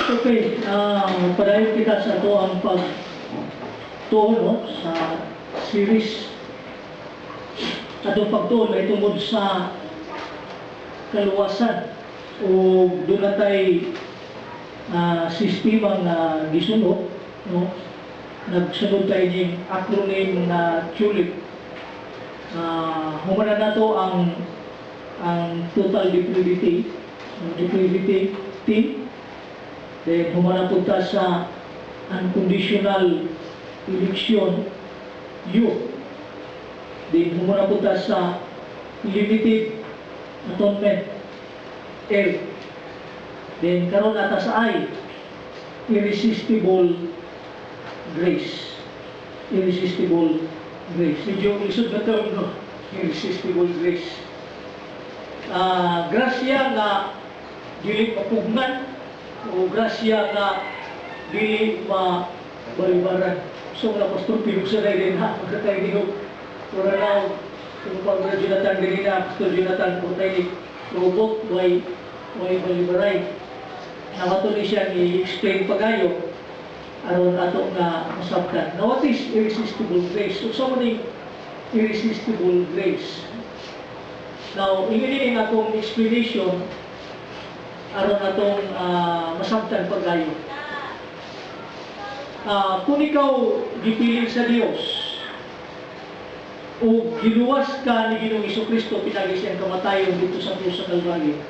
Okay, padayon kita sa ito ang pagtuon sa series. Atong pagtuon ay tungod sa kaluwasan o doon na tayo sistema na gisunod, no? Nagsunod tayo ng acronym na TULIP. Humana na to ang total depravity team. Then humana po ta sa unconditional election U. Then humana po ta sa limited atonement L. Then karon ata sa I, irresistible grace. Irresistible grace. Medyo isod na term, no? Irresistible grace. Grasya nga dili mapugnan o grasya nga dili mabalibaran. So mga pastor, pinusa na rin ha, magkatay niyo. Pura na, kung pag Jonathan din na, Pastor Jonathan, kung tayo robot, may balibaray. Nakatuloy siya i-explain pagayo, aron ato nga masabtan. Now, what is irresistible grace? So, sa maning irresistible grace. Now, ingin akong explanation, aron atong masabtan pagayo. Kung ikaw gipiling sa Dios o giluwas ka ni Ginoong Jesucristo pinagi siyang kamatayon dito sa krus sa Kalbaryo,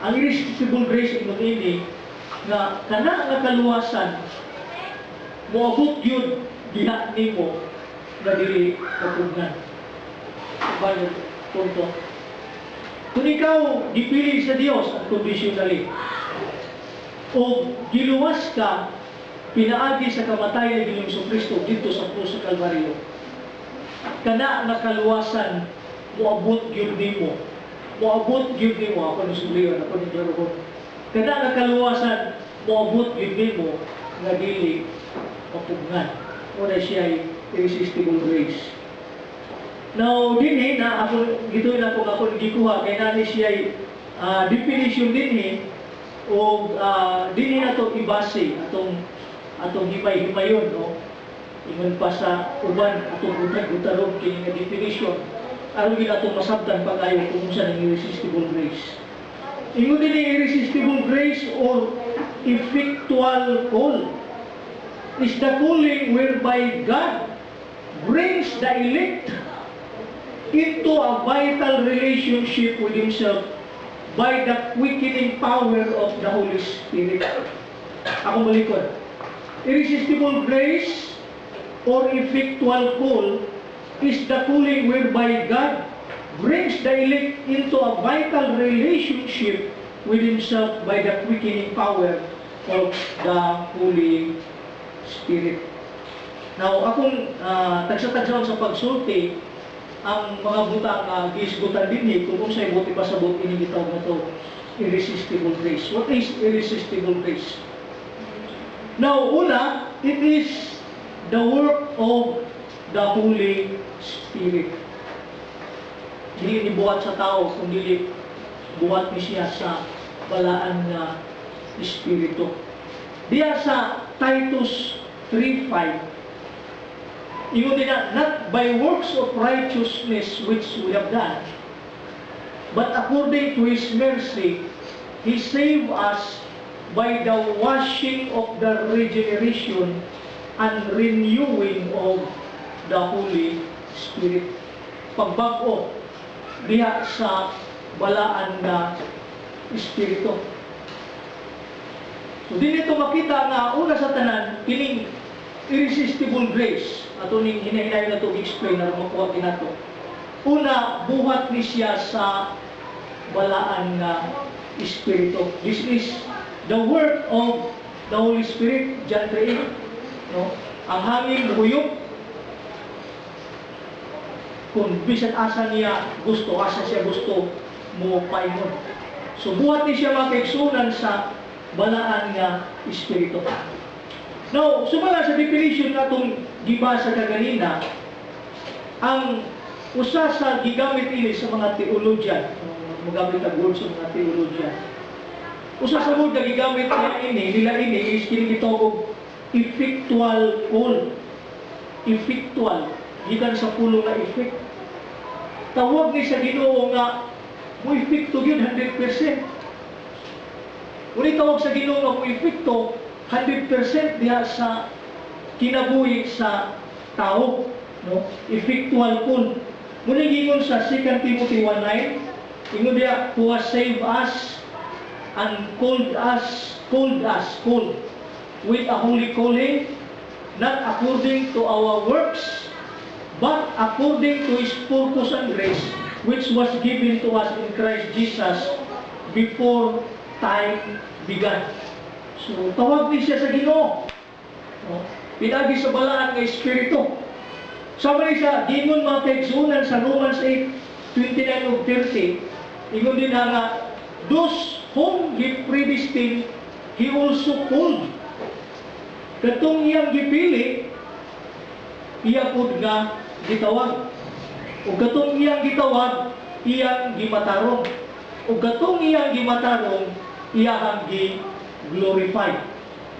ang irresistible grace ino ini nga kana nga kaluwasan moabot yun diha nimo nga dili kapugnan. Bago punto. Kung ikaw gipili sa Dios unconditionally o giluwas ka pinaagi sa kamatayan ni Ginoong Jesucristo dito sa krus sa Kalbaryo, kana nga kaluwasan moabot gyud nimo. Moabot gyud nimo ako ni suliran ako ni Darabon. Kana nga kaluwasan moabot gyud nimo nga dili mapugnan. Ora siya irresistible grace. Now dinhi na ako gituin ako gikuha kay nani siya definition dinhi o dinhi nato ibase atong himay-himayon, no? Ingon pa sa uban atong utag-utarog kini nga definition aron gid atong masabtan pagayo kung unsa ang irresistible grace. Ingon din irresistible grace or effectual call is the calling whereby God brings the elect into a vital relationship with Himself by the quickening power of the Holy Spirit. Ako malikod. Irresistible grace or effectual call is the calling whereby God brings the elect into a vital relationship with Himself by the quickening power of the Holy Spirit. Now, akong tagsa-tagsaon sa pagsulti, ang mga butang gisgutan din kung sa'y buti pa sa buti ini gitawag na to irresistible grace. What is irresistible grace? Now, una, it is the work of the Holy Spirit. Dili ni buhat sa tao, kundi buhat ni siya sa balaan na Espiritu. Diya sa Titus 3:5, ingon nila, not by works of righteousness which we have done, but according to His mercy, He saved us by the washing of the regeneration and renewing of the Holy Spirit. Pagbago diha sa balaan na Espiritu. So dili ito makita nga una sa tanan kining irresistible grace ato ning hinahinay na to explain na makuha kinato. Una, buhat ni siya sa balaan na Espiritu. This is the work of the Holy Spirit, John 3:8. No? Ang hangin huyok kung bisan asa siya gusto mo paingon. So buhat ni siya makaigsunan sa balaan nga Espiritu. Now, sumala sa definition na itong gibasa kaganina, ang usa sa gigamit ini sa mga teologyan, magamit ang word sa mga teologyan, Usa sa mo gigamit nila ini is kini gitawag effectual call. Effectual, gikan sa pulong na effect. Tawag ni sa Ginoo nga mo epekto gyud 100%. Uli tawag sa Ginoo nga mo epekto 100% diha sa kinabuhi sa tao, no? Effectual call. Muna gingon sa 2 Timothy 1:9, ingon diha, who has saved us and called with a holy calling, not according to our works, but according to His purpose and grace, which was given to us in Christ Jesus before time began. So, tawag din siya sa Ginoo. No? Pinagi sa balaan ng Espiritu. Sama rin siya, gingon mga kaigsunan sa Romans 8:29-30, ingon din nga, those whom He predestined, He also called. Katong iyang gipili, iya pud nga gitawag. O katong iyang gitawag, iyang gimatarong. O katong iyang gimatarong, iyang gi-glorify.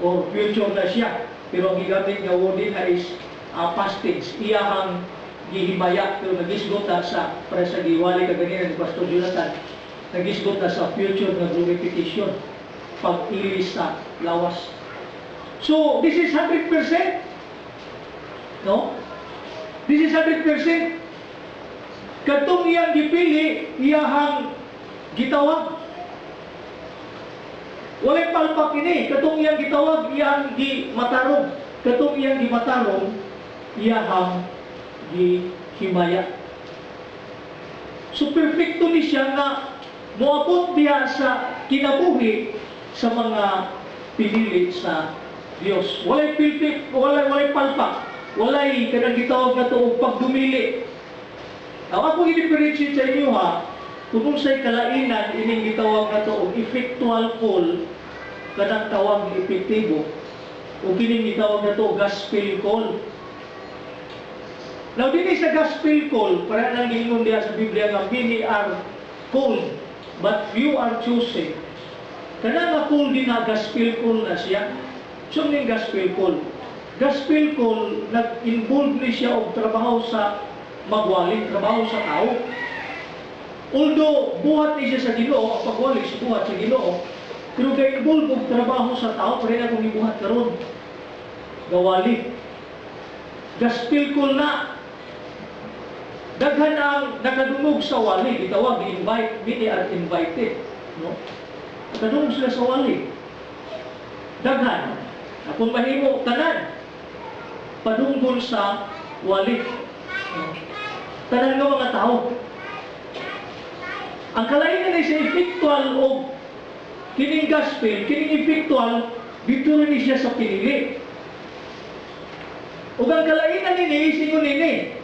Or future na siya. Pero ang gigamit nga word din is past tense. Iyang gihimaya. Pero nagisgot na sa, para sa giwali kaganina ni Pastor Jonathan, nagisgot na sa future na glorification. Pag-ilis sa lawas. So, this is 100%. No? This is 100%. Katong iyang gipili, iyahang gitawag. Walay palpak ini. Katong iyang gitawag, iyahang gimatarong. Katong iyang gimatarong, iyahang gihimaya. So, perfecto ni siya nga moabot diha sa kinabuhi sa mga pinili sa Dios. Walay pilpik, walay palpak. Walay kanang gitawag na to pagdumili. Ako i-differentiate sa inyo ha, kung sa'y kalainan, ining gitawag na to effectual call, kanang tawag ni epektibo, o kining gitawag na to gospel call. Now, dini sa gospel call, para nang gingon diya sa Biblia nga, many are called, but few are chosen. Kanang nga call din na gospel call na siya. So, ning gospel call. Gospel call, nag-involve ni siya og trabaho sa magwali, trabaho sa tao. Although, buhat ni siya sa Ginoo, ang pagwali siya buhat sa Ginoo, pero nag-involve og trabaho sa tao, pare na kung ibuhat karon. Gawali. Gospel call na. Daghan ang nakadungog sa wali, gitawag, invite, many are invited. No? Nakadungog sila sa wali. Daghan. Kung mahimo tanan, padunggon sa wali. Tanan nga mga tao. Ang kalainan ay sa effectual o kining gospel, kining effectual, dito rin siya sa pinili. O ang kalainan nini, singon nini,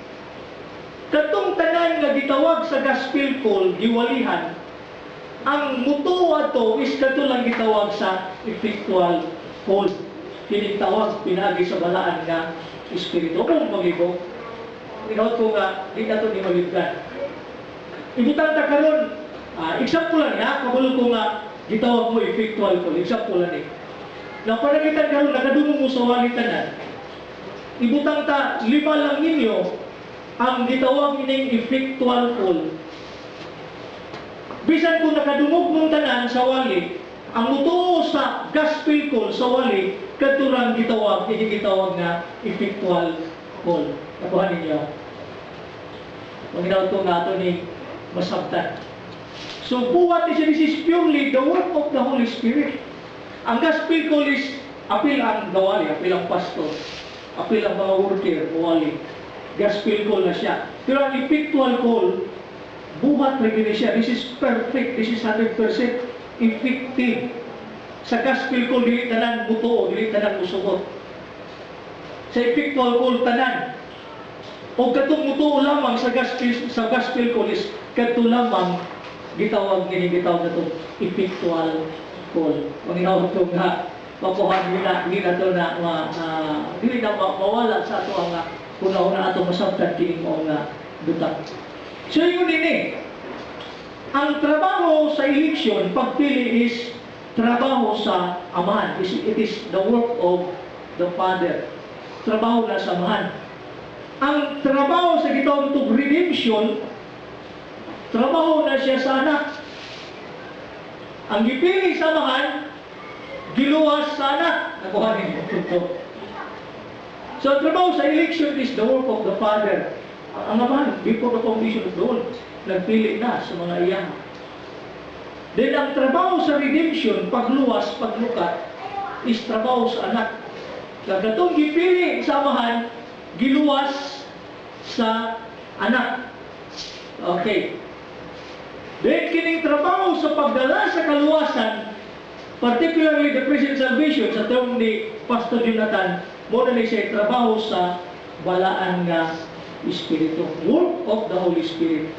katong tanan nga gitawag sa gospel call, giwalihan, ang mutuo ato is kato lang gitawag sa effectual call. Kining tawag, pinagi sa balaan nga Espiritu. Kung mag-ibo, inawat ko nga, di na ito ni malibgan. Ibutang ta karon, example lang ya, kabalo ko nga, gitawag mo effectual call, example lang eh. Na para kita karon, nakadungo mo sa walitanan, ibutang ta, 5 lang ninyo, ang gitawag ining effectual call. Bisan kung nakadungog mong tanan sa wali, ang mutuo sa gospel call sa wali, katurang gitawag, gitawag na effectual call. Nakuha ninyo. Maginaw ito nga ito ni masabtan. So, buhat ni siya, this is purely the work of the Holy Spirit. Ang gospel call is, apil ang gawali, apil ang pastor, apil ang mga worker, wali. Gospel call na siya. Pero ang effectual call, buhat rin siya. This is perfect. This is 100% effective. Sa gospel call, dili tanan buto, dili tanan musugot. Sa effectual call, tanan. O katong mutuo lamang sa gospel call is kato lamang gitawag na ito effectual call. Manginawag ito nga mapuhan nila ito na dili na mawala sa ito ang una-una ito masabtan kining mo nga butang. So yun din ang trabaho sa eleksyon, pagpili is trabaho sa Amahan. It is the work of the Father. Trabaho na sa Amahan. Ang trabaho sa gitawag itong redemption, trabaho na siya sa anak. Ang gipili sa Amahan, giluwas sa anak. Nakuha niyo ito. So, ang trabaho sa election is the work of the Father. Ang Amahan, before the foundation of the world, nagpili na sa mga iyan. Then, ang trabaho sa redemption, pagluwas, paglukat, is trabaho sa anak. Kagatong gipili sa Amahan, giluwas sa anak. Okay. Then, kining trabaho sa pagdala sa kaluwasan, particularly the present salvation, sa term ni Pastor Jonathan, muna na siya trabaho sa balaan nga Espiritu. Work of the Holy Spirit.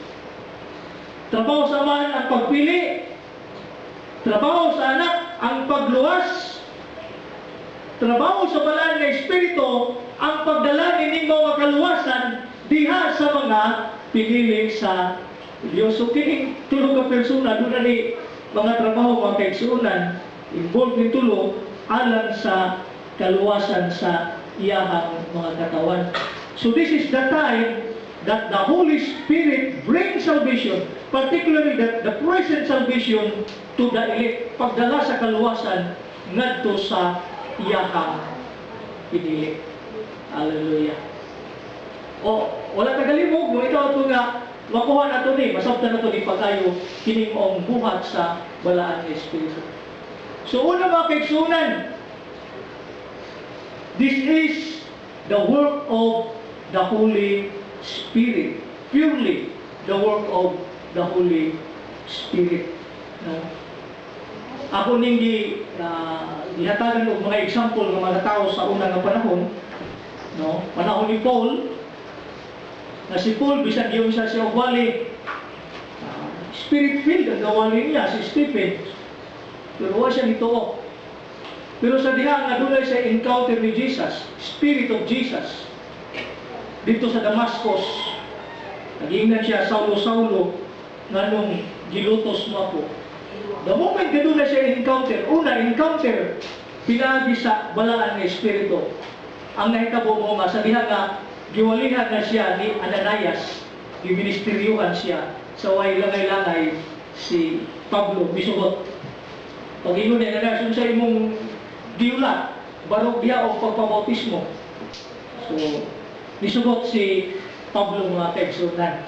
Trabaho sa Amahan ang pagpili. Trabaho sa anak ang pagluwas. Trabaho sa balaan nga Espiritu ang pagdala ni mga kaluwasan diha sa mga pinili sa Diyos. So, kining tulong ka persona, doon na ni mga trabaho, mga kaigsuunan, involved ni tulo, alang sa kaluwasan sa iyahang mga katawan. So, this is the time that the Holy Spirit brings salvation, particularly the present salvation to the elect, pagdala sa kaluwasan ngadto sa iyahang pinili. Hallelujah. O, wala tagalimog, mo ito ito nga, makuha na ito ni, masabta na ito ni pagayo, kining mong buhat sa balaan ng Espiritu. So, una mga kaigsunan, this is the work of the Holy Spirit. Purely the work of the Holy Spirit. No? Ako ning gihatagan og mga example ng mga tao sa unang nga panahon, no? Panahon ni Paul, na si Paul bisan giyon siya wali, spirit filled ang gawali niya si Stephen. Pero wa siya nito. Pero sa diha nga dunay siya encounter ni Jesus, Spirit of Jesus. Dito sa Damascus, nag-iingnan siya, Saulo, nganong gilutos mo ako. The moment na doon na siya encounter, encounter, pinagi sa balaan ng Espiritu. Ang nahitabo mo nga, sa diha nga, giwalihan na siya ni Ananias, giministeryuhan siya, sa way langay-langay si Pablo, misugot. Pag-ingon ni Ananias, sa imong diulat, barog diya o pagpabautismo. So, misugot si Pablo mga kaigsunan.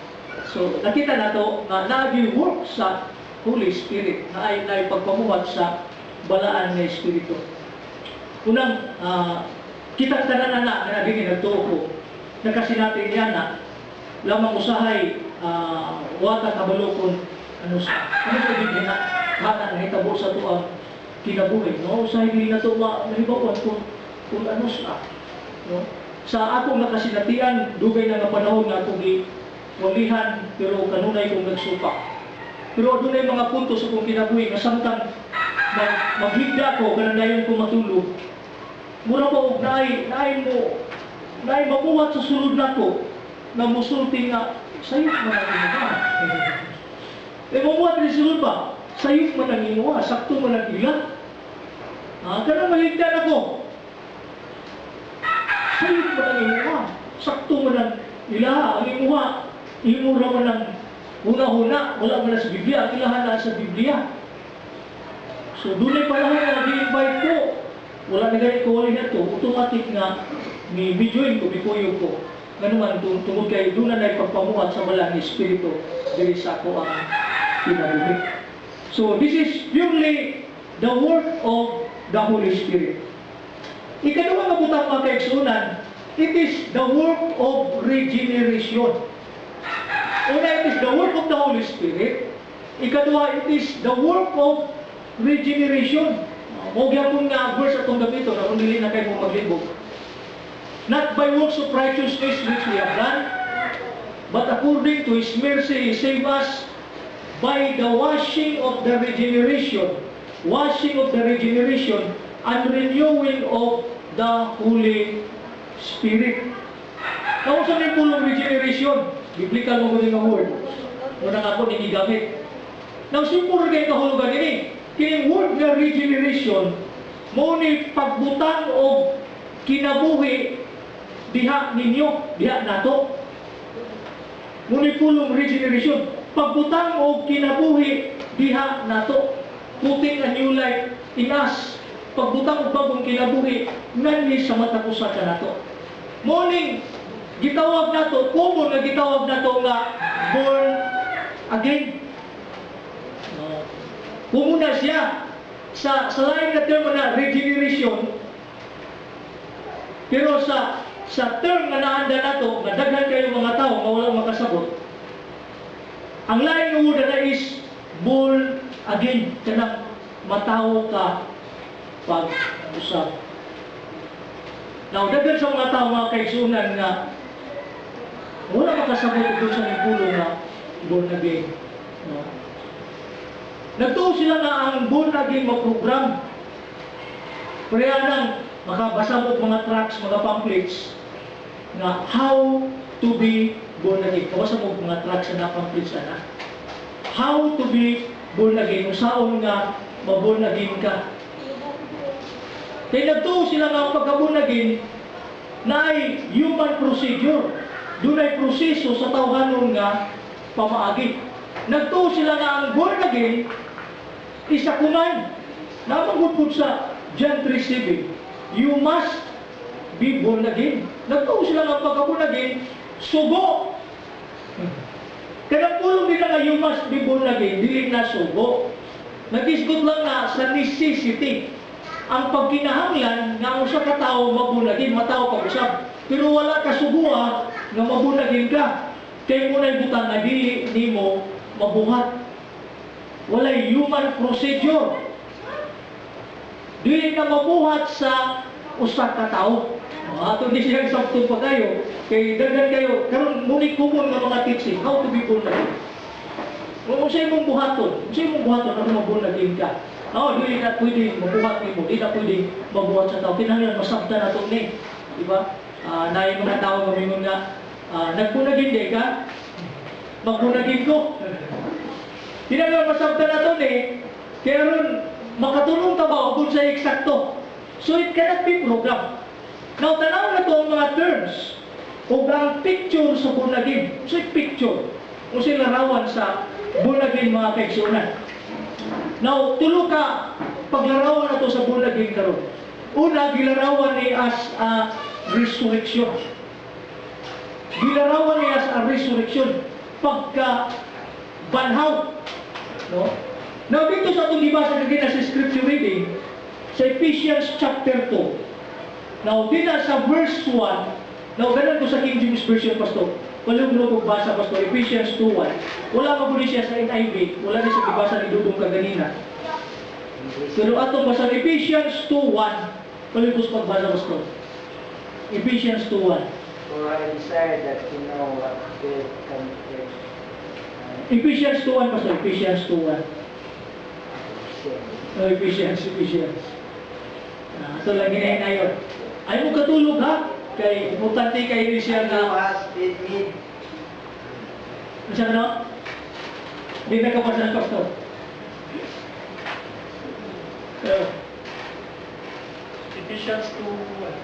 So, nakita na ito na nag-work sa Holy Spirit na ay pagpamuhat sa balaan ng Espiritu. Unang, kita tanan na naging nagtuo ko na kasi natin yan na lamang usahay wata kabalokon ano sa bigyan na hana na hitabo sa tuang kinabuhi. No? Usahay din na ito mahibawan kung ano sa no? Sa akong nakasinatian, dugay na nga panahon nga akong walihan, pero kanunay kong nagsupak. Pero doon ay mga punto sa kong kinabuhi na samtang maghigda ko, kananayon ko matulog. Mura pa og naay mabuhat sa sulod na ko, na musulti nga, sayot man ang inuha. Mabuhat rin sulod ba? Sayot man ang inuha, sakto man ang ilan. Kanang maghigda na ko. Sayot man ang inuha, sakto man ang ilaha. Ang inuha, imura man ang huna-huna, wala man na sa Biblia, ang ilahan na sa Biblia. So, doon ay panahon na nag-invite ko. Wala na ganit ko na ito. Automatic nga, ni-videoin ko, bikuyo ko. Ganun man, tungkol kayo, doon na pagpamuhat sa malang Espiritu. Dili sa ako ang pinabuhi. So, this is purely the work of the Holy Spirit. Ikaduha nga butang mga kaigsunan, it is the work of regeneration. Una, it is the work of the Holy Spirit. Ikaduha, it is the work of regeneration. Magyapon nga verse atong gabito na kung dili na kayo maglibog. Not by works of righteousness which we have done, but according to His mercy, He saved us by the washing of the regeneration, and renewing of the Holy Spirit. Now, sa may pulong regeneration, biblical mo nga word. Muna nga po, ninigamit. Now, simple rin kayo kahulugan ini. Kini word nga regeneration, mo ni pagbutang o kinabuhi diha ninyo, diha nato. Mo ni pulong regeneration, pagbutang o kinabuhi diha nato. Putting a new life in us. Pagbutang o bagong kinabuhi, nganhi sa matapusa ka nato. Morning, gitawag nato, common nga gitawag nato nga born again. Kumuna siya sa lain na term na regeneration, pero sa term nga naanda nato, nga daghan kayo mga tao nga walang makasabot, ang lain nga word na is born again. Kanang matawo ka pag-usap. Now, daghan sa mga tao mga kaigsunan nga wala makasabot ito sa nagpulo na born again. No? Nagtuo sila nga ang born again mag-program. Kaya nang makabasa mo mga tracts, mga pamphlets na how to be born again. Kabasa mo mga tracts na pamphlets na how to be born again. Kung saan nga ma-born again ka. Kaya nagtuo sila nga ang pagka-born again na ay human procedure. Doon ay proseso sa tawhanon nga pamaagi. Nagtuo sila nga ang born again isa kuman na magudpod sa John 3:7. You must be born again. Nagtuo sila nga pagka-born again, sugo. Kaya pulong nila nga you must be born again, dili na sugo. Nag-isgot lang na sa necessity. Ang pagkinahanglan nga ang usa ka tawo mabunagin, matawo pag-usap. Pero wala ka suguha nga mabunagin ka. Kaya mo na ibutang na dili nimo mabuhat. Walay human procedure. Dili na mabuhat sa usa ka tawo. Ato ni siya sakto pa kayo. Kay daghan kayo karon muni common nga mga teaching how to be born again. Kung sa imong buhaton, ano mabunagin ka. Dili na pwede mabuhat nimo, di na pwede mabuhat sa tao. Kinahanglan masabtan nato ni, di ba? Naay mga tao mamingon nga nagpunagin di ka, magpunagin ko. Kinahanglan masabtan nato ni, kaya ron makatulong ta ba kung sa eksakto. So it cannot be program. Now tanaw na to ang mga terms o ang picture sa bunagin. So picture o sila larawan sa bunagin mga kaigsunan. Now, tulo ka paglarawan na to sa bunagin karon. Una, gilarawan ni as a resurrection. Gilarawan ni as a resurrection. Pagka banhaw. No? Now, dito sa itong libasa na sa scripture reading, sa Ephesians chapter 2. Now, dito sa verse 1, now, ganun ko sa King James Version, Pastor. Walong basa, Pastor, Ephesians 2:1. Wala mabuti siya sa NIV, wala na siya ibasa ni Dudong kaganina. Pero atong basa Ephesians 2:1, walong ko pagbasa, Pastor. Ephesians 2:1. For I desire that you know what good comfort. Ephesians 2:1, Pastor, Ephesians 2:1. Ephesians. Ito lang ginahin yun. Ay mo katulog ha? Kay importante kayo siya You na has been made. Masya no? Hindi na kapag ng pastor. Ephesians 2:1.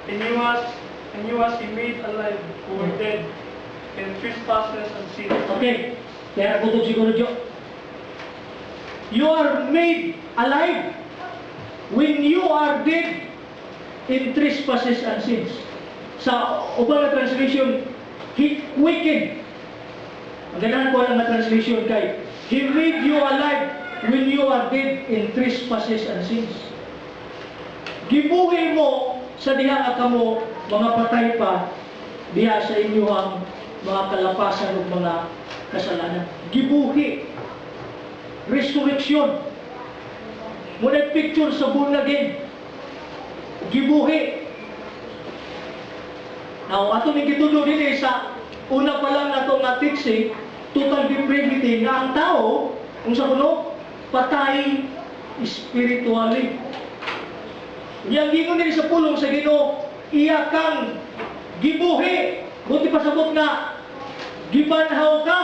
And you was he made alive who were dead in trespasses and sins. Okay. Kaya nakutog siguro Diyo. You are made alive when you are dead in trespasses and sins. Sa ubang na translation, He quickened. Ang ganahan ko lang na translation kay He made you alive when you are dead in trespasses and sins. Gibuhi mo sa diha nga kamo mga patay pa diha sa inyong mga kalapasan ug mga kasalanan. Gibuhi. Resurrection. Muna picture sa born again. Gibuhi. Now, ato ning gitulo din sa una pa lang nato nga teaching, total depravity nga ang tao, kung sa kuno, patay spiritually. Yang gingon din sa pulong sa Ginoo, iya kang gibuhi. Buti pasabot nga, gibanhaw ka.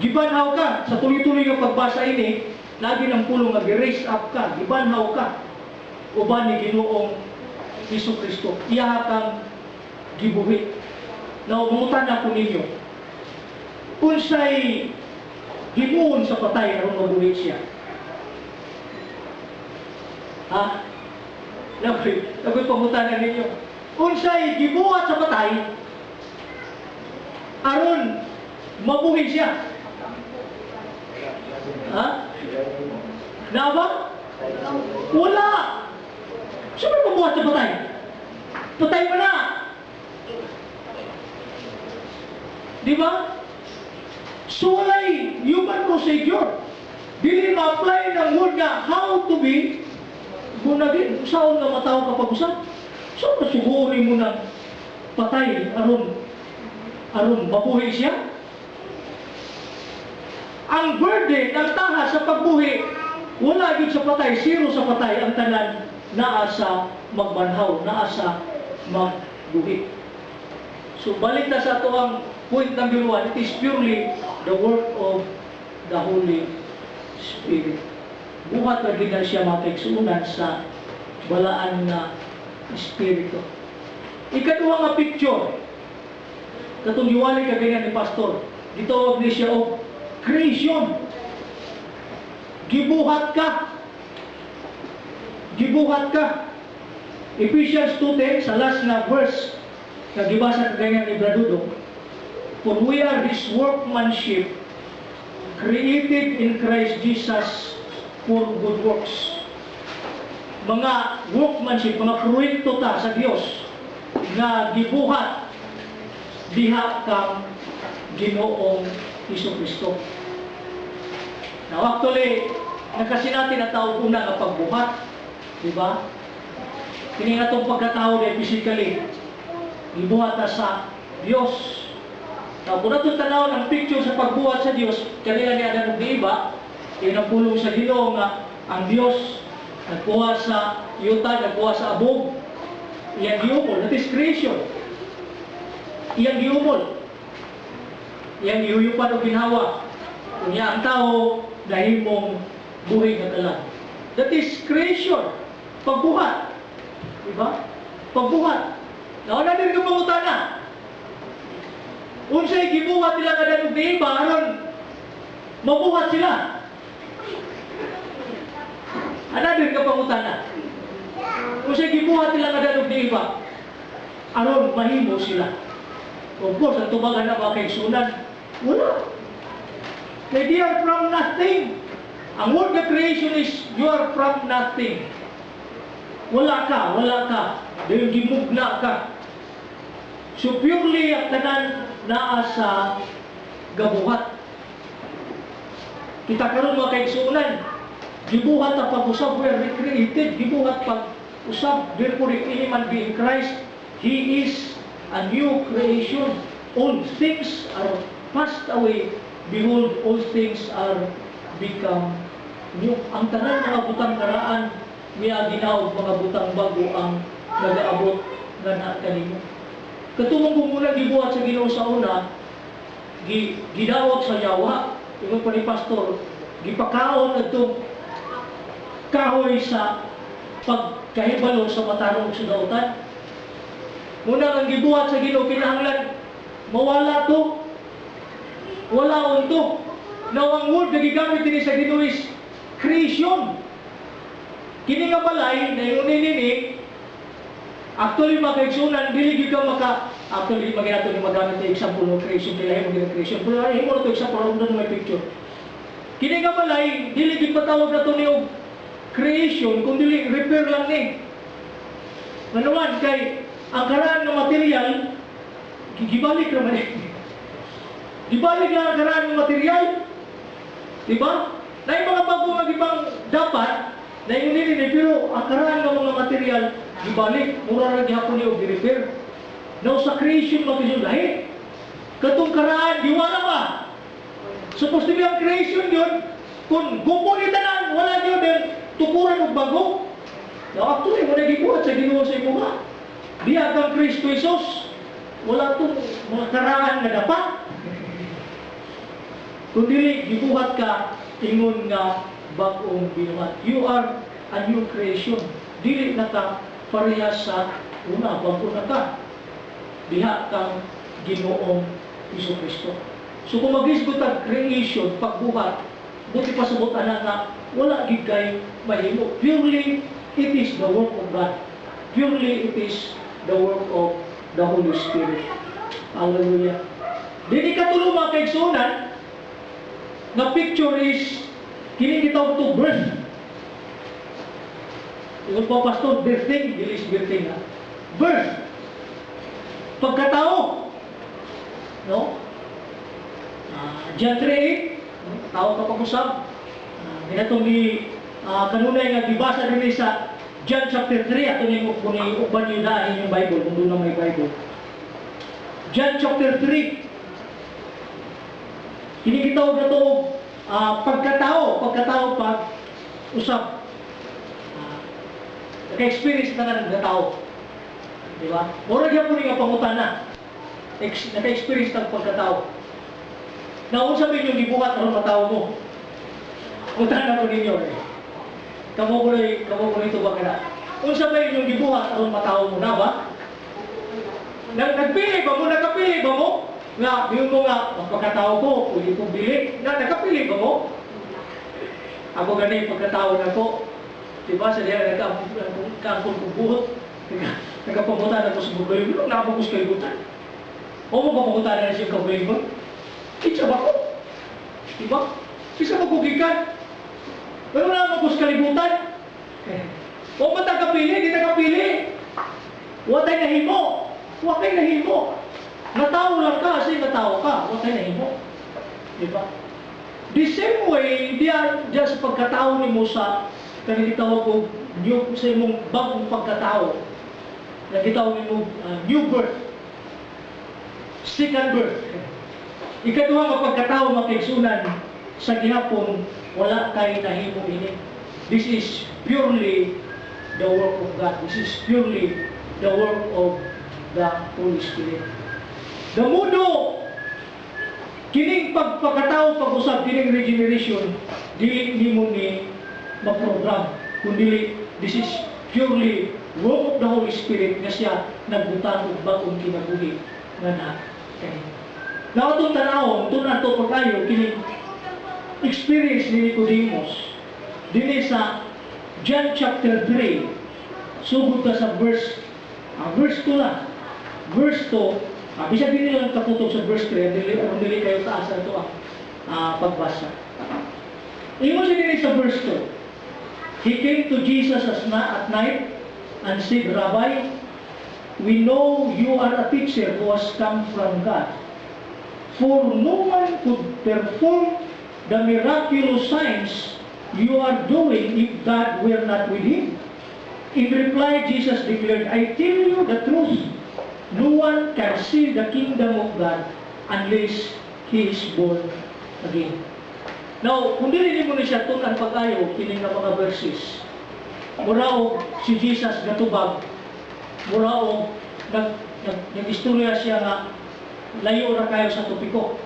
Gibanhaw ka sa tuloy-tuloy nga pagbasa ini, lagi ng pulong nga gi-raise up ka, gibanhaw ka. Uban ni Ginoong Hesus Kristo, iya kang gibuhi. Now, mangutan ako ninyo, unsay himuon sa patay aron mabuhi siya? Ha? Nakoy pangutanan ninyo. Unsay gibuhat sa patay aron mabuhi siya? Ha? Na ba? Wala! Siyempre mabuhat sa patay? Patay mo na! Di ba? So walay human procedure. Dili ma-apply ng word nga how to be gunagin. Saan nga matawag ka pag-usap? So masugurin mo ng patay aron mabuhi siya? Ang burden ng taha sa pagbuhi, wala gid sa patay, zero sa patay, ang tanan naa sa magbanhaw, naa sa magbuhi. So balik na sa ito ang point number 1, it is purely the work of the Holy Spirit. Buhat na din na siya makaigsuunan sa balaan na Espiritu. Ikaduha nga picture, katong giwali ka ganyan ni Pastor, gitawag ni siya o creation. Gibuhat ka. Gibuhat ka. Ephesians 2:10 sa last na verse na gibasa ka ganyan ni Bradudo, for we are His workmanship, created in Christ Jesus for good works. Mga workmanship, mga proyekto ta sa Dios nga gibuhat diha kang Ginoong Hesus-Kristo. Now actually, nakasinati na tawag una nga pagbuhat, di ba? Kini nga itong pagkatao na physically, gibuhat na sa Dios. Now, kung natong tanaw ng picture sa pagbuhat sa Dios, kanila niya na nag-iiba, inapulong sa Ginoo nga ang Dios nagkuha sa yuta, nagkuha sa abog, iyang giumol, that is creation. Iyang giumol, iyang giuyupan o ginhawa. Kunya ang tao nahimong buhay na talan. That is creation. Pagbuhat. Diba? Pagbuhat. Nauna din ka pangutana. Unsay gibuhat nila nga danong iba, aron mabuhat sila. Ana din ka pangutana. Unsay gibuhat nila nga danong iba, aron mahimo sila. Of course, ang tubagan na mga kaigsunan, wala. They are from nothing. Ang word of creation is, you are from nothing. Wala ka, wala ka. Dahil gimugna ka. So purely ang tanan naa sa gabuhat. Kita karon mga kaigsunan, gibuhat ang pag-usab, we are recreated, gibuhat pag-usab, therefore if any man be in Christ, he is a new creation. All things are passed away, behold, all things are become new. Ang tanan mga butang karaan, miya ginaog mga butang bago ang nagaabot nga na kanimo. Katulong ko muna gibuhat sa Ginoo sa una, gidawat sa yawa, ingon pa ni Pastor, gipakaon adtong kahoy sa pagkahibalo sa matarong sudautan. Muna ang gibuhat sa Ginoo, kinahanglan mawala to, wala unto. Now ang word na gigamit din sa Ginoo is creation. Kini nga balay na yung nini, actually mga kaigsunan, dili ka actually maginato ni magamit na example ng creation, nila yung magina creation. Pero ay mo na ito example, alam na may picture. Kini nga balay, dili patawag na ito niyong creation, kung dili repair lang ni. Manuman, kay ang karaan ng material, gibalik naman eh. Gibalik lang ang karaan ng material. Diba? Na yung mga bagong nagibang dapat, na yung nilini, pero ang karaan ng mga material, gibalik, mura na gihapon niyo, gi-repair. Now sa creation, mag-isyon lahi. Katong karaan, diwala ba? Supposed to be ang creation yun, kung gupon itanan, wala niyo din, tukuran o bago. Now actually, mo nagikuhat sa Ginoo sa imuha. Diya kang Kristo Jesus, wala itong mga karaan na dapat. Kung dili gibuhat ka ingon nga bag-ong binuhat. You are a new creation. Dili na ka parehas sa una, bago na ka. Diha kang Ginoong Hesus Kristo. So kung mag-isgot ang creation, pagbuhat, buti pa sa buta na nga, wala gid kay mahimo. Purely, it is the work of God. Purely, it is the work of the Holy Spirit. Hallelujah. Dili ka tulo mga kaigsunan, na picture is, kini kita to birth. Yung po, pastor, birthing, dili is birthing ha. Birth. Pagkatao. No? John 3:8, tao ka pag-usap. Ginatong ni kanunay nga gibasa din sa John chapter 3, ato ni uban nyo na yung Bible, kung doon na may Bible. John chapter 3, kinikitaw na ito, pagkatao pag-usap. Naka-experience na nga ng tao. Diba? Mura dyan po nga pangutana. Naka-experience ng pagkatao. Naun sabihin yung gibuhat na matao mo. Utana po ninyo eh. Kamu ko ito ba ka na? Kung sabihin yung gibuhat na matao mo na ba? Nagpili ba mo? Nakapili ba mo? Nga, yung mo nga, ang pagkatao ko, pwede kong bili. Nakapili ba mo? Ako ganun yung pagkatao na ko. Diba? Sa diyan, nagkaangkong kong buhot. Nagkapamutan ako sa buhay mo. Nakapagos kalibutan. O mo papamutan na siya kabuhay mo? Itsa ba ko? Diba? Isa magkugikan. Pero nakapagos kalibutan. O matagapili, di tagapili. Watay nahimo. Watay nahimo. Natao lang ka, kasi natao ka. Watay nahimo. Diba? The same way, diyan sa pagkatao ni Musa, kanilitaw ko sa imong bagong pagkatao. Nagitawag mo new birth. Second birth. Ikaduha nga pagkatao makigsunan sa gihapon, wala kay nahimo ini. This is purely the work of God. This is purely the work of the Holy Spirit. The mundo, kining pagkatao pag-usap, kining regeneration, dili nimo ni ma-program. Kundi this is purely work of the Holy Spirit nga siya nagbutang og bagong kinabuhi nga na kay. Now itong tanawon, ito na ito pagkayo, kining experience ni Nicodemus, dili sa John chapter 3, sugod ka sa verse 2 na. Verse 2, bisag din nilang kaputok sa verse 3, dili kayo taas na ito pagbasa. Imo siya din sa verse 2. He came to Jesus at night and said, Rabbi, we know you are a teacher who has come from God. For no one could perform the miraculous signs you are doing if God were not with him. In reply, Jesus declared, I tell you the truth. No one can see the kingdom of God unless he is born again. Now, kung dili mo ni siya tunan pag-ayo, kining na mga verses, muraog si Jesus gatubag, muraog nag-istorya siya nga layo ra kayo sa topiko.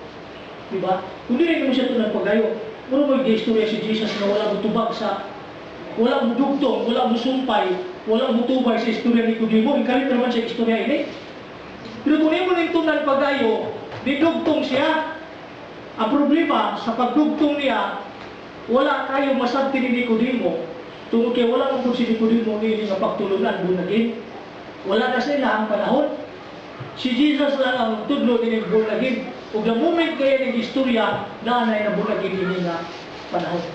Diba? Kung dili mo siya tunan pag-ayo, muraog mag-istorya si Jesus na wala mo tubag sa, wala mo dugtong, wala mo sumpay, wala mo tubay sa istorya ni Nicodemus. Ikalit naman siya istorya ini. Pero kung mo rin tunan pag-ayo, didugtong siya. Ang problema, sa pagdugtong niya, wala kayo masabti ni Nicodemo. Tungkol kaya wala mong si Nicodemo ni nga pagtulunan bunagin. Wala na sila ang panahon. Si Jesus lang ang tudlo ni bunagin. Ug the moment kaya ng istorya, naanay na bunagin ini nga panahon.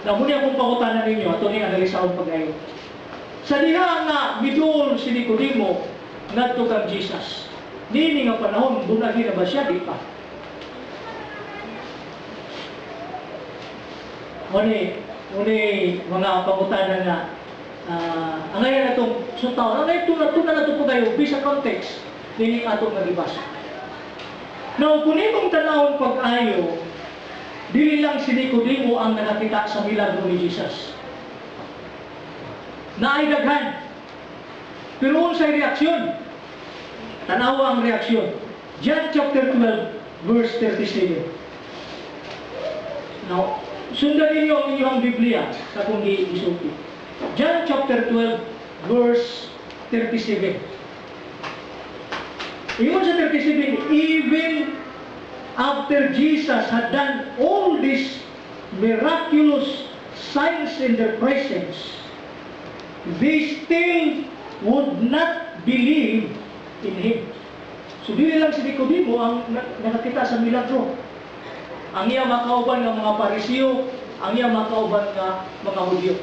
Na muna akong pangutanan ninyo, ito ni analisaon pag-ayo. Sa diha nga, midul si Nicodemo, ngadto kang Jesus. Nini nga panahon, bunagin na ba siya? Di pa. Muni mga pangutanan nga ang ngayon na itong suntaw, ang ngayon tunan na ito po kayo bisa context nini atong nagibasa. Now, kung itong tanawang pag-ayo, dili lang si Nicodemo ang nakakita sa milagro ni Jesus. Naay daghan. Pero sa reaksyon, tanawa ang reaksyon. John chapter 12, verse 37. Now, sundan ninyo ang inyong Biblia sa kung gisulti. John chapter 12, verse 37. Ingon sa 37, even after Jesus had done all these miraculous signs in their presence, they still would not believe in Him. So, dili lang si Nicodemo ang nakakita sa milagro. Ang iya makauban ng mga Parisiyo, ang iya makauban ng mga Hudyo.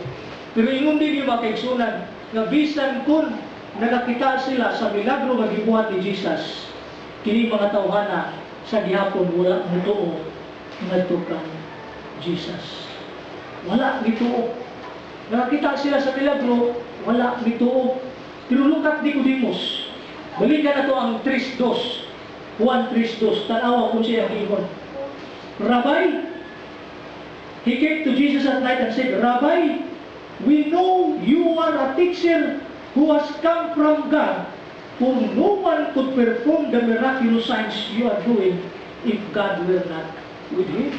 Pero ingon din yung makaigsunan, nga bisan kung nakakita sila sa milagro nga gibuhat ni Jesus, kini mga tawhana sa gihapon wala mutuo ngadto kang Jesus. Wala gituo. Nakakita sila sa milagro, wala gituo. Pero lukat Nicodemos, balikan na to ang 3:2. Juan 3:2, tanawa kung siya ingon. Rabbi, he came to Jesus at night and said, Rabbi, we know you are a teacher who has come from God, for no one could perform the miraculous signs you are doing if God were not with him.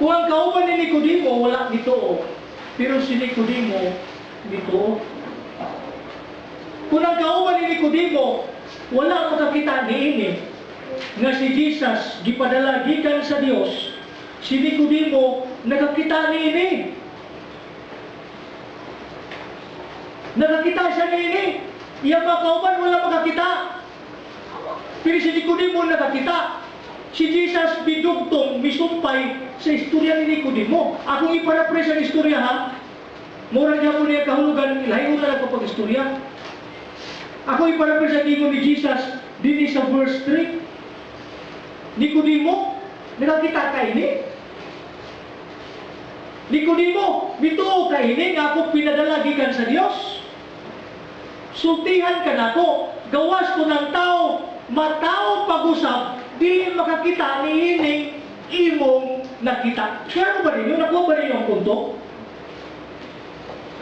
Kung ang kauban ni Nicodemo, wala nito. Pero si Nicodemo, nito. Kung ang kauban ni Nicodemo, wala makakita niini nga si Jesus gipadala gikan sa Dios, si Nicodemo nakakita niini. Nakakita siya niini. Iya mga kauban wala makakita. Pero si Nicodemo nakakita. Si Jesus bidugtong, misumpay sa istorya ni Nicodemo. Akong iparapres ang istorya ha. Mura niya po niya kahulugan, ilayo na lang kapag istorya. Ako iparapres ang ingon ni Jesus din sa verse 3. Nicodemo, nakakita ka ini? Nicodemo, bituo ka ini nga ako pinadala gikan sa Dios. Sultihan ka na ko, gawas ko ng tao, matao pag-usap, di makakita ni ining imong nakita. Kaya ba rin yun? Nakuha ba rin yung punto?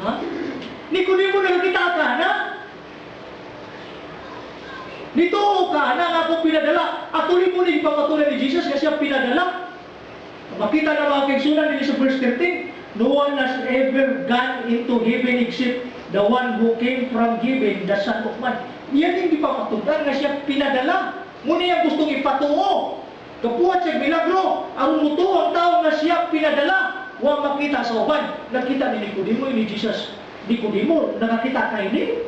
Ha? Nicodemo, nakakita ka na? Dito ka na nga ako pinadala. At tuloy mo rin ipapatuloy ni Jesus kasi siya pinadala. Makita na mga kaigsunan din sa verse 13. No one has ever gone into heaven except the one who came from heaven, the Son of Man. Yan yung ipapatuloy nga siya pinadala. Muna yung gustong ipatuo. Kapuhat siya milagro. Ang muto ang tao na siya pinadala. Huwag makita sa uban. Nakita ni Nicodemo ni Jesus. Nicodemo, nakakita ka ini?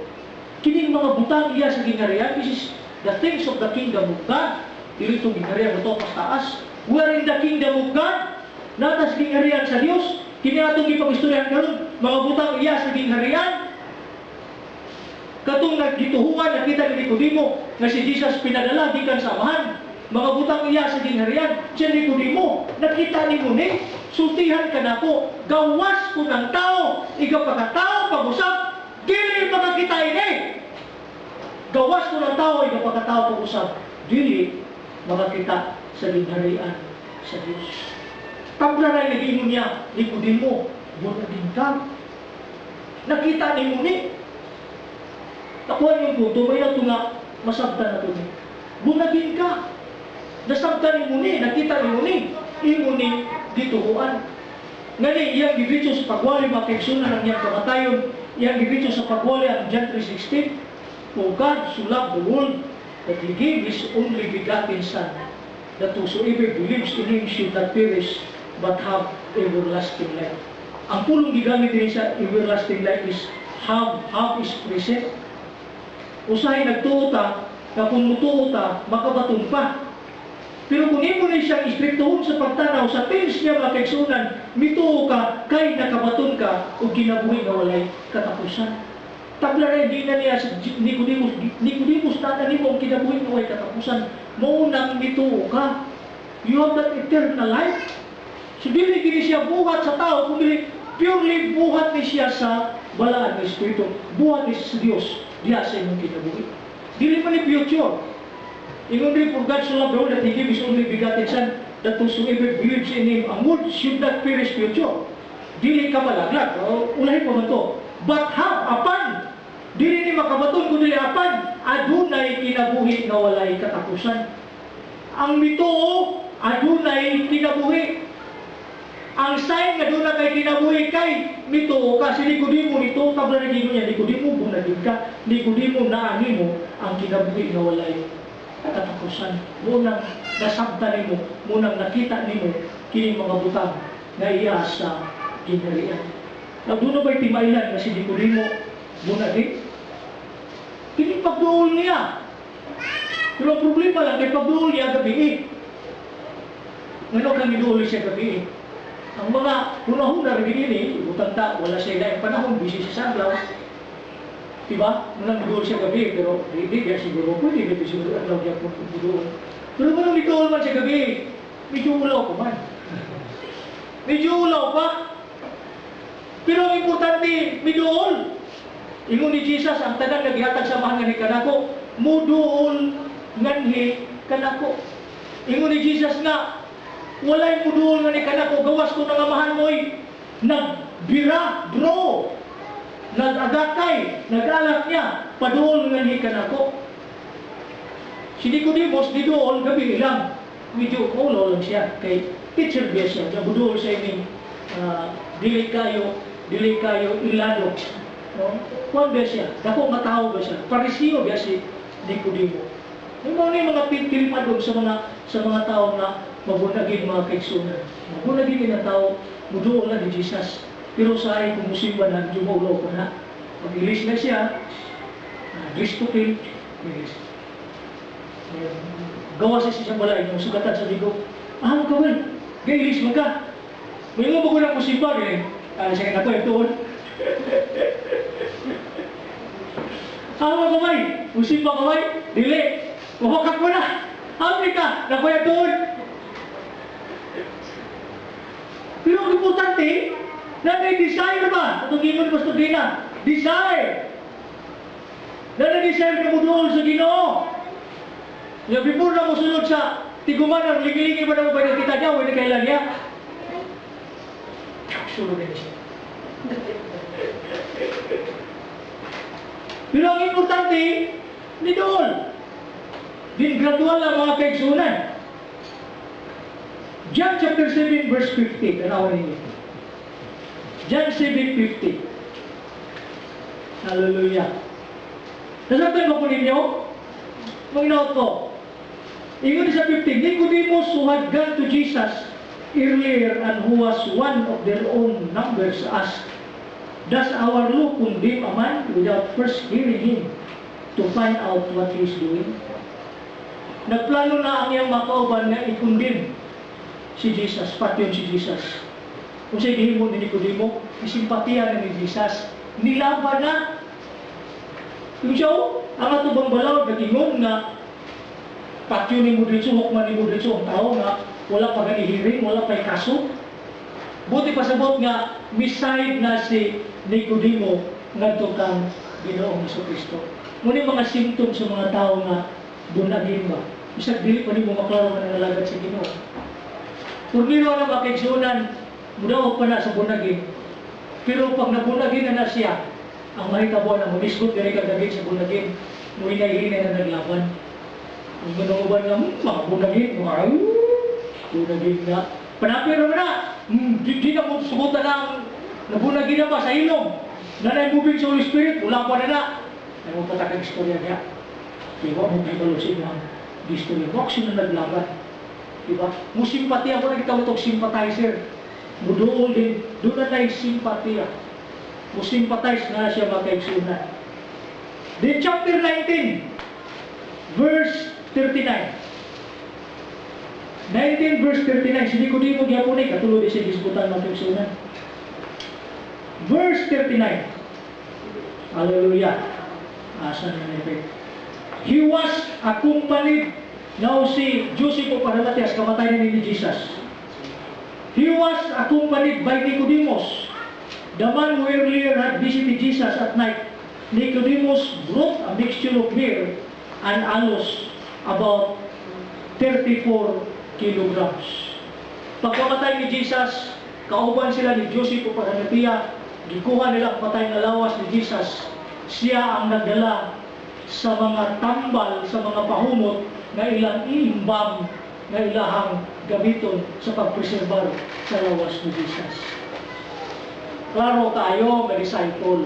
Kining mga butang iya sa gingharian, this is the things of the kingdom of God. Dili itong gingharian ito pas taas. We are in the kingdom of God. Natas gingharian sa Dios. Kini atong ipag-istoryahan karon, mga butang iya sa gingharian. Katong nagituhuan, nakita ni Nicodemo na si Jesus pinadala gikan sa amahan. Mga butang iya sa gingharian, si Nicodemo, nakita ni mo ni, sultihan ka na ko, gawas ko ng tao, igapagkatao pag-usap, dili makakita ini. Gawas ko ng tao, igapagkatao pag-usap, dili makakita sa gingharian sa Diyos. Tabla na naging niya, Nicodemo, bunagin ka. Nakita ni mo ni. Nakuha yung punto, may nato nga, masabta na ito ni. Bunagin ka. Nasabta ni mo ni, nakita ni mo ni. Imo ni, dituhuan. Ngani, iyang gibitso sa pagwali, makaigsunan ng iyang kamatayon. Iyang gibitso sa pagwali ang John 3:16. For God so loved the world that He gave His only begotten Son, that whosoever believes in Him should not perish, but have everlasting life. Ang pulong gigamit din sa everlasting life is have is present. Usahay nagtuo ta, kung mutuo ta, makabaton pa. Pero kung imo na siyang istriktohon sa pagtanaw, sa tense niya makaigsunan, mituo ka, kay nakabaton ka, o kinabuhi na walay katapusan. Tabla rin, di na niya sa Nicodemos, tata ni mo, ang kinabuhi na walay katapusan. Maunang mituo ka. You have that eternal life. So, dili gini siya buhat sa tao, kundi purely buhat ni siya sa balaan ng Espiritu. Buhat ni sa Diyos, diya sa imong kinabuhi. Dili man ni future. Ingon din, for God so loved the world that He gave His only begotten Son, that whosoever believes in Him, ang word should not perish future. Dili ka malaglag. Ulahin po man to. But have apan. Dili ni makabaton, kundi apan. Adunay kinabuhi na walay katapusan. Ang mito, adunay kinabuhi. Ang sign nga doon na kay kinabuhi kay nito kasi Nicodemo nito tabla na gino niya Nicodemo bunagin ka Nicodemo naani mo ang kinabuhi nga walay katapusan. Munang nasabta nimo, munang nakita nimo kini mga butang nga iya sa ginharian. Doon na ba'y timailan nga si Nicodemo bunagin? Kini pagduol niya. Pero ang problema lang kay pagduol niya gabi. Ngano kang iduol siya gabi? Ang mga hunahuna rin ini, butang ta, wala siya na panahon, busy sa sanglaw. Diba? Nang iduol siya gabi, pero hindi kaya siguro, pwede gabi siguro ang law niya po iduol. Pero manang iduol man siya gabi, medyo ulaw pa man. Medyo ulaw pa. Pero ang importante, miduol. Ingon ni Jesus, ang tanan naghihatag sa mahal nga ni kanako, muduol nganhi kanako. Ingon ni Jesus nga, walay muduol nga ni kanako, gawas ko nga mahal mo'y nagbira, bro. Nag-agakay, nag-alak niya, paduol nganhi kanako. Si Nicodemos, diduol, gabi lang. Medyo ulo lang siya, kay teacher biya siya, nabuduol sa ining dili kayo ilalok. No? Kung ba siya? Dako nga tao ba siya? Parisiyo ba si Nicodemo? Yung mga pintilipad doon sa mga tao na mabunagin mga kaigsunan. Mabunagin na tao, muduol na ni Jesus. Pero sa ay kung musimba na, jumaulo ko na. Pag-ilis na siya, dress to kill, ilis. Gawa siya siyang balay, yung sugatan sa ligo. Ano ka ba? Gailis mo ka. May nga ba ko ng musimba rin? Siya nga ito, ito. Ano ka ba? Musimba ka ba? Dili. Mawakat mo na. Amri ka. Nakuya doon. Pero ang importante, na may desire ba? Itong ingon Pastor Dina. Desire. Na na-desire ka mo doon sa Ginoo. Yung before na mo sunod sa tiguman, ang ligiligi ba na mo ba kita niya? Huwag na kailan niya. Sunod na siya. Pero ang importante, ni doon. Din gradual ang mga kaigsunan. John chapter 7 verse 50. Tanawan ninyo. John 7:50. Hallelujah. Nasabtan mo po ninyo? Mag-note ko. Ingon sa 50, Nicodemus who had gone to Jesus earlier and who was one of their own numbers asked, does our law condemn a man without first hearing him to find out what he is doing? Nagplano na ang iyang makauban na i-condemn si Jesus, pati yun si Jesus. Kung sa'y gihimo ni Nicodemo, isimpatiya na ni Jesus, nilaban na. Yung siya, ang atubang balaw, nagingon na pati yun ni Mudritso, hukman ni Mudritso, ang tao nga, wala pa ganihiring, wala pa kaso. Buti pa sabot nga, miside na si Nicodemo ngadto kang Ginoong Jesucristo. Muna mga symptoms sa mga tao nga bunagin ba? Bisag dili pa nimo maklaro nga nalagad sa Ginoo. Kung niro na makaigsunan, mudawag pa na sa bunagin. Pero pag nabunagin na siya, ang mahitabo na mamisgot diri kagagin sa bunagin, mo hinay-hinay na naglaban. Ang manuuban nga, mga bunagin, bunagin nga. Panapiro na, di na mo subutan ng nabunagin na ba sa ilong. Nanay moving sa Holy Spirit, wala pa na na. Ay mo patakang istorya niya. Diba, mo kapalusin ang istorya. Huwag sila naglaban. Diba? Musimpatiya ko na kita itong sympathizer. Mudool din. Doon na tayo simpatiya. Musimpatize na siya makaigsunan. Then chapter 19, verse 39. 19 verse 39. Si Nicodemo gyapon ay katulad siya disputan makaigsunan. Verse 39. Hallelujah. Asa na nito? He was accompanied. Now si Joseph of Arimathea, kamatay na ni Jesus. He was accompanied by Nicodemus, the man who earlier had visited Jesus at night. Nicodemus brought a mixture of myrrh and aloes, about 34 kilograms. Pagkamatay ni Jesus, kauban sila ni Joseph of Arimathea, gikuha nila ang patay na lawas ni Jesus. Siya ang nagdala sa mga tambal, sa mga pahumot na ilang iimbang nga ilahang gamiton sa pagpreserbar sa lawas ni Jesus. Klaro kayo nga disciple.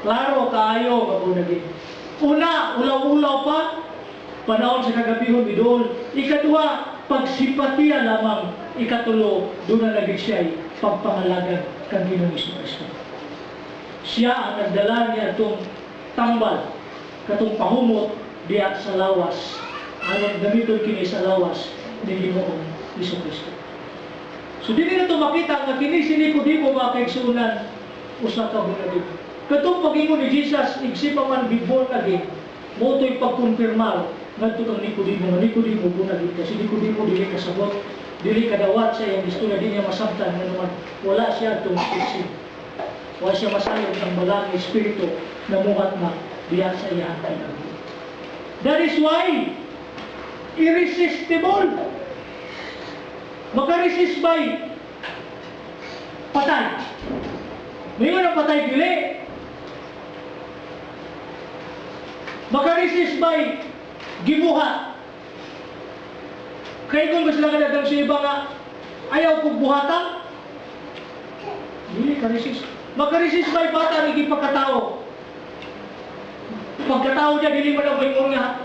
Klaro kayo nga bunagin. Una, ulaw-ulaw pa, panahon sa kagabihon idol. Ikadua, pagsipatiya lamang. Ikatulo, doon na naging siya'y pagpangalagan kang Ginoong Kristo. Siya ang nagdala niya itong tambal, katong pahumot diya sa lawas. Anong gamiton kini sa lawas ni Ginoong Kristo. So dili na ito makita nga kini si Nicodemo mga kaigsunan usa ka bunagin. Katong pag-ingon ni Jesus, igsi pa man before lagi, mo ito'y pagkumpirmar ngadto kang Nicodemo bunagin ka. Si Nicodemo dili kasabot, dili kadawat sa iyang istorya, di niya masabtan nga naman wala siya itong isip. Wala siya masayog ng balang espiritu na muhat na diya sa iyang kinabuhi. That is why irresistible. Makaresist by patay. Ngayon ang patay dili. Makaresist by gibuhat. Kaya kung gusto lang kadagdag sa iba nga ayaw kong buhatan, dili ka-resist. Makaresist by bata ni gipagkatao. Pagkatao niya, dili mo na maingon nga.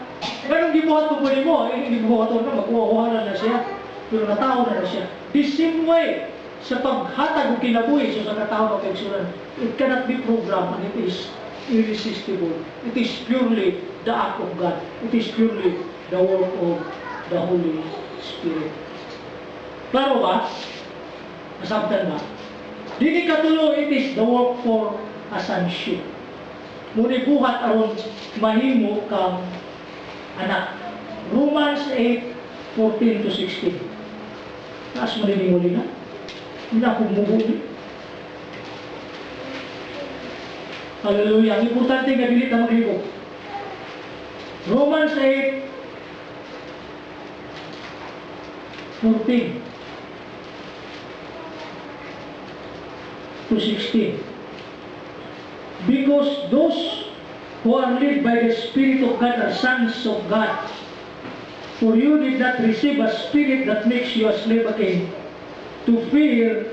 Ganun gibuhat ko pwede mo. Hindi gibuhat ko na, magkuha na siya. Pero natao na siya. The same way, sa paghatag o kinabuhi sa katao na kaigsunan, it cannot be programmed and it is irresistible. It is purely the act of God. It is purely the work of the Holy Spirit. Klaro ba? Masabtan ba? Dili katulo, it is the work for ascension. Muni buhat aron mahimo kang anak. Romans 8:14-16. Taas mo rin yung na. Hindi na akong mubuhi. Hallelujah. Ang importante nga bilit na maghibok. Romans 8:14-16. Because those who are led by the Spirit of God are sons of God. For you did not receive a spirit that makes you a slave again to fear,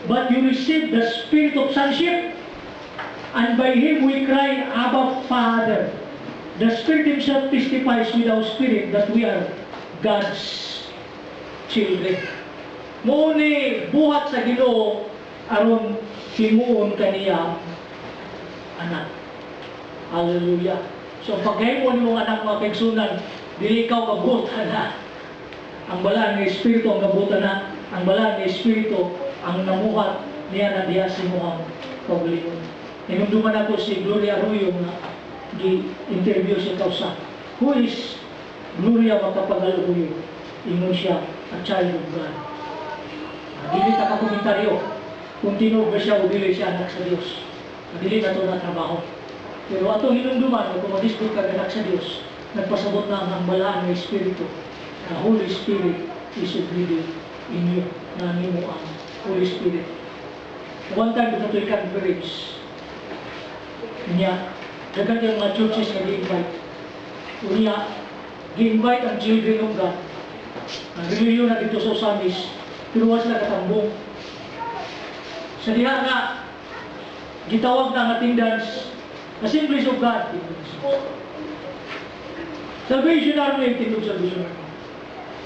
but you received the spirit of sonship, and by him we cry, Abba, Father. The Spirit himself testifies with our spirit that we are God's children. Muni buhat sa Ginoo aron himuon kaniya anak. Hallelujah. So paghimo ni mga anak mga kaigsunan, dili ikaw kabutan na. Ang balaan ng Espiritu ang kabutan na. Ang balaan ng Espiritu ang namuhat niya na diya si Muhammad kaugalingon. Inumduman ako si Gloria Arroyo na gi-interview siya kausa. Who is Gloria Macapagal-Arroyo? Ingon siya, a child of God. Dili ta ka komentaryo kung tinuod ba siya o dili siya anak sa Dios. Dili na ito na trabaho. Pero ato hinumduman, kung madisbut ka anak sa Dios, nagpasabot na ang balaan ng Espiritu. The Holy Spirit is living in you. Nani mo ang Holy Spirit. One time, ito ito'y conference. Niya, dagan yung mga churches na gi-invite. Unya, gi-invite ang children of God. Ang reliyon na dito sa Osamis, pero was na katambong. Sa diha nga, gitawag na ang attendance, Assemblies of God. Salvation Army, tindog Salvation Army.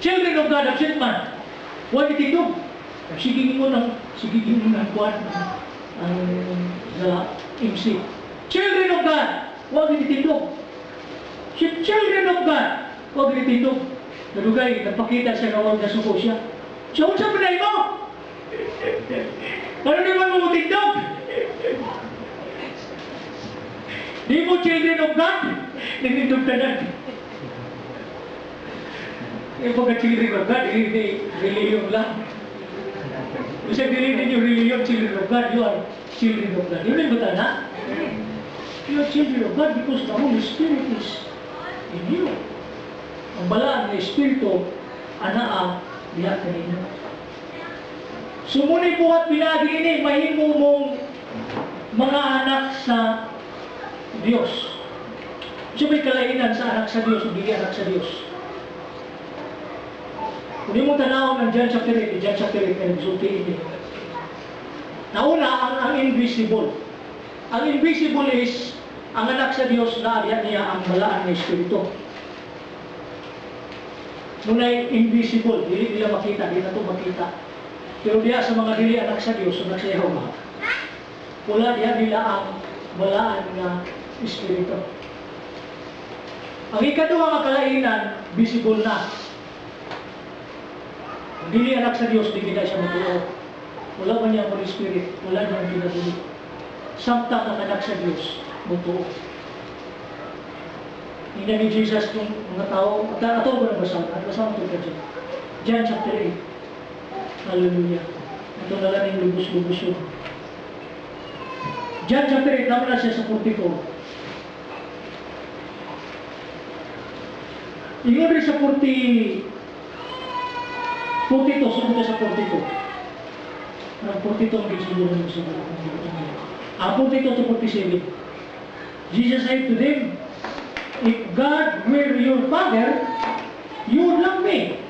Children of God, absent man. Huwag itindog. Sigigin mo ng kuwan ang MC. Children of God, huwag itindog. Children of God, huwag itindog. Nadugay, nagpakita siya na huwag nasuko siya. Siya, huwag sa panay mo! Ano naman mo tindog? Di mo children of God, nagtindog ka na. Yung mga children of God, hindi reliyon lang. Kasi dili ninyo reliyon, children of God, you are children of God. Yun ba na? You are children of God because the Holy Spirit is in you. Ang balaan ng Espiritu, anaa, diha ka ninyo. Sumunay po at pinagi ini, mahimo mong mga anak sa Diyos. So may kalainan sa anak sa Diyos, hindi anak sa Diyos. Kung mo tanaw ng John chapter 8, John chapter 8 na nagsulti ini. Nauna, ang invisible. Ang invisible is, ang anak sa Diyos na ariyan niya ang balaan ng Espiritu. Muna'y invisible, dili nila makita, di na ito makita. Pero diya sa mga dili anak sa Diyos, anak sa Yehova, wala diya nila ang balaan ng Espiritu. Ang ikaduha nga kalainan, visible na. Ang dili anak sa Diyos, di kita siya matuo. Wala man niya Holy Spirit, wala niyang pinaguli. Samtang ang anak sa Diyos, matuo. Hindi ni Jesus yung mga tao, at ito ko na basahan, at basahan ito ka dyan. John chapter 8. Hallelujah. Ito na lang yung lubos-lubos yun. John chapter 8, naman na siya sa 44. Ingon rin sa 42, sumunod sa 42. Ang 42 ang gisiguro ng sumunod. 42 to 47. Jesus said to them, if God were your Father, you would love me.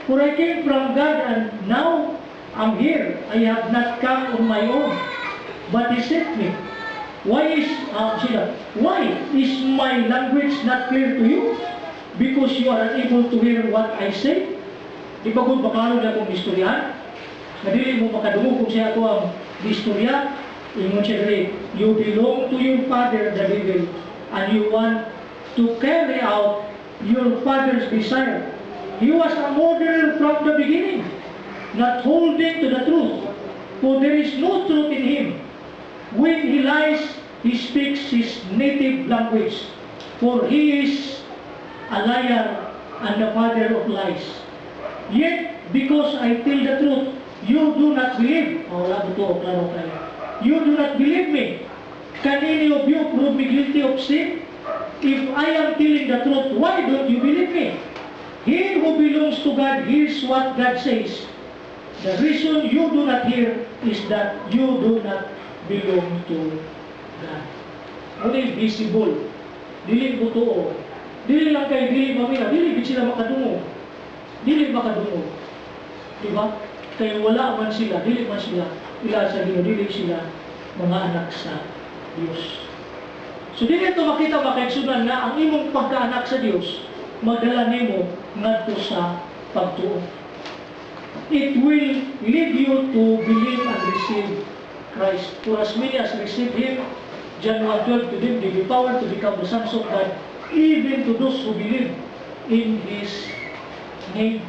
For I came from God and now I'm here. I have not come on my own, but He sent me. Why is my language not clear to you? Because you are unable to hear what I say? Di ba kung paklaro na akong istoryahan? Nadili mo makadungo kung siya ako ang istorya. Ingon siya rin, you belong to your father, the devil, and you want to carry out your father's desire. He was a murderer from the beginning, not holding to the truth, for there is no truth in him. When he lies, he speaks his native language, for he is a liar and the father of lies. Yet, because I tell the truth, you do not believe. You do not believe me. Can any of you prove me guilty of sin? If I am telling the truth, why don't you believe me? He who belongs to God hears what God says. The reason you do not hear is that you do not belong to God. Ano visible? Dili buto. Dili lang kay dili mamina. Dili sila makadungo. Dili makadungo. Diba? Kaya wala man sila, dili man sila ila sa Ginoo, dili sila mga anak sa Diyos. So dili ito makita makaigsunan na ang imong pagkaanak sa Diyos magdala nimo ngadto sa pagtuo. It will lead you to believe and receive Christ. For as many as receive Him, John 1:12, to them give the power to become the sons of God, even to those who believe in His name.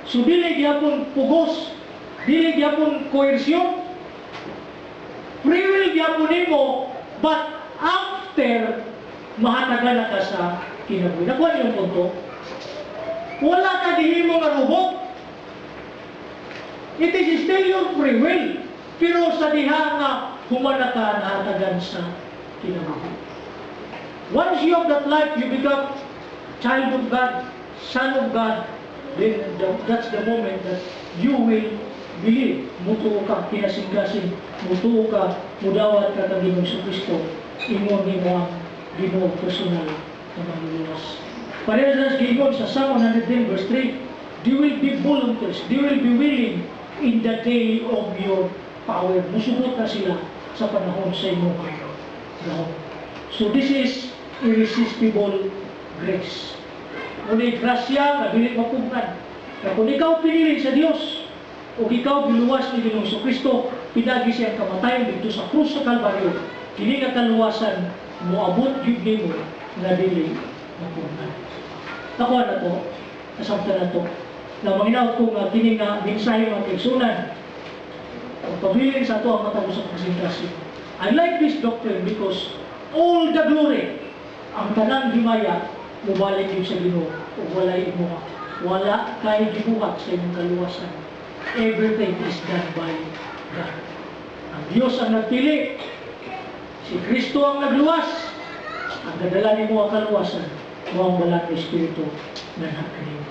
So dili gyapon pugos, dili gyapon koersyon. Free will gyapon nimo, but after mahatagan na ka sa kinabuhi. Nakuha niyo ang punto? Wala ka gihimo nga robot. It is still your free will. Pero sa diha nga humana ka nahatagan sa kinabuhi. Once you have that life, you become child of God, son of God, then that's the moment that you will believe. Mutuo ka, kinasing-kasing, mutuo ka, mudawat ka kang Ginoong Kristo, ingon ni mo ang Ginoong personal na manluluwas. Parehas giingon sa Psalm 110 verse 3, they will be volunteers, they will be willing in the day of your power. Musubot na sila sa panahon sa imong gahom. So this is irresistible grace. Ngunit grasya na dili mapugnan. Na kung ikaw pinili sa Diyos, o ikaw biluwas ni Ginoong Kristo, pinagi siyang kamatayan dito sa krus sa Kalbaryo, kini nga kaluwasan, moabot yun nimo na dili mapugnan. Ako na to, nasamta na to, na manginaw ko nga kini nga mensahe ng kaigsunan, o pabiling sa to ang matapos sa presentasyon. I like this doctrine because all the glory, ang tanang himaya, mubalik yun sa Ginoo o wala imuha. Wala kay gibuhat sa inyong kaluwasan. Everything is done by God. Ang Diyos ang nagpili. Si Kristo ang nagluwas. Ang dadala ni mo ang kaluwasan. Mo ang balang Espiritu na nakalim.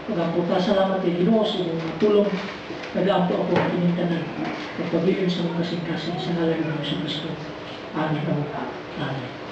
Pagkapunta salamat kay Ginoo sa inyong tulong. Nag-ampo ako ang kinintanan. Pagpabilin sa mga kasing-kasing sa ngalan ng Kristo. Amen. Amen.